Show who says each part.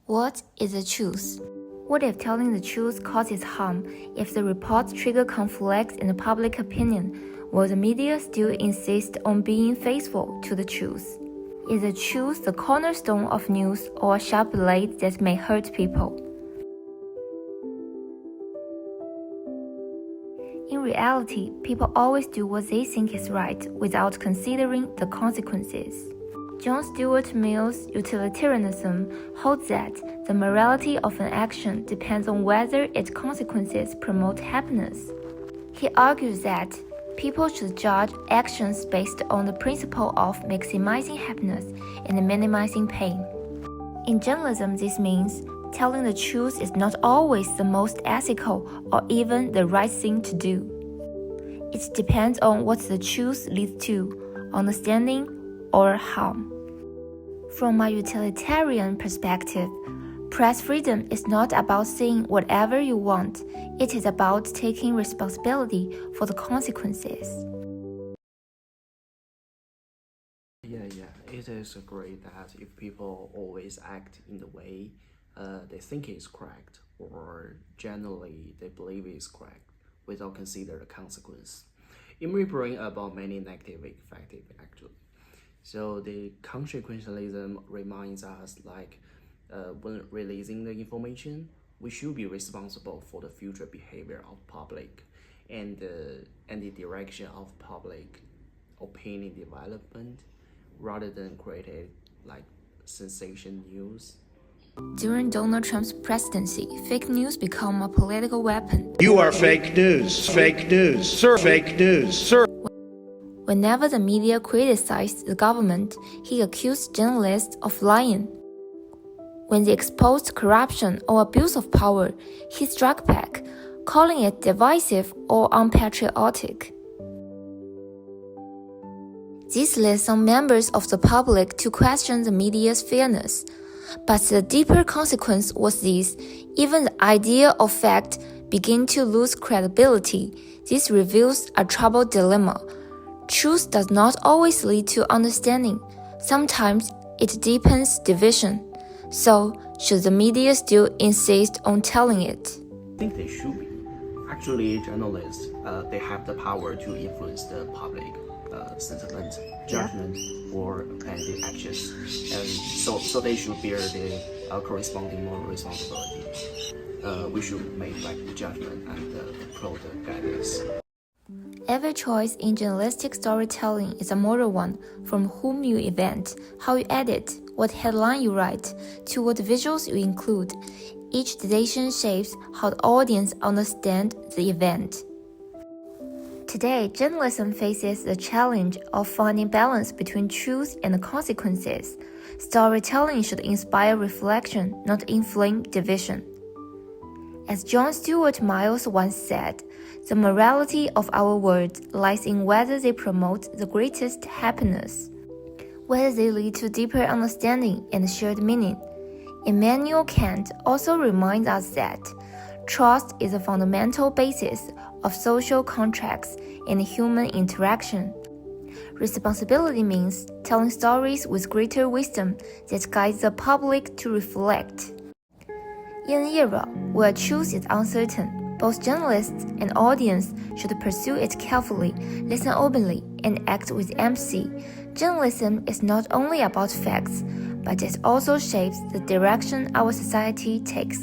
Speaker 1: What is the truth? What if telling the truth causes harm? If the reports trigger conflicts in the public opinion, will the media still insist on being faithful to the truth? Is the truth the cornerstone of news or a sharp blade that may hurt people? In reality, people always do what they think is right without considering the consequences. John Stuart Mill's utilitarianism holds that the morality of an action depends on whether its consequences promote happiness. He argues that people should judge actions based on the principle of maximizing happiness and minimizing pain. In journalism, this means telling the truth is not always the most ethical or even the right thing to do. It depends on what the truth leads to, understanding or harm. From a utilitarian perspective, press freedom is not about saying whatever you want, it is about taking responsibility for the consequences.
Speaker 2: It is great that if people always act in the way they think is correct, or generally they believe is correct, without considering the consequence. It may bring about many negative effects actually. So the consequentialism reminds us when releasing the information, we should be responsible for the future behavior of public and the direction of public opinion development, rather than create sensation news.
Speaker 1: During Donald Trump's presidency, fake news became a political weapon.
Speaker 3: You are fake news, fake news, sir, fake news, sir.
Speaker 1: Whenever the media criticized the government, he accused journalists of lying. When they exposed corruption or abuse of power, he struck back, calling it divisive or unpatriotic. This led some members of the public to question the media's fairness. But the deeper consequence was this: even the idea of fact began to lose credibility. This reveals a troubled dilemma. Truth does not always lead to understanding. Sometimes it deepens division. So, should the media still insist on telling it?
Speaker 2: I think they should be. Actually, journalists, they have the power to influence the public sentiment, judgment, and the actions, and so they should bear the corresponding moral responsibility. We should make the judgment and follow the guidance.
Speaker 1: Every choice in journalistic storytelling is a moral one, from whom you invent, how you edit, what headline you write, to what visuals you include. Each decision shapes how the audience understands the event. Today, journalism faces the challenge of finding balance between truth and consequences. Storytelling should inspire reflection, not inflame division. As John Stuart Mill once said, the morality of our words lies in whether they promote the greatest happiness, whether they lead to deeper understanding and shared meaning. Immanuel Kant also reminds us that trust is a fundamental basis of social contracts and human interaction. Responsibility means telling stories with greater wisdom that guides the public to reflect. In an era where truth is uncertain, both journalists and audience should pursue it carefully, listen openly, and act with empathy. Journalism is not only about facts, but it also shapes the direction our society takes.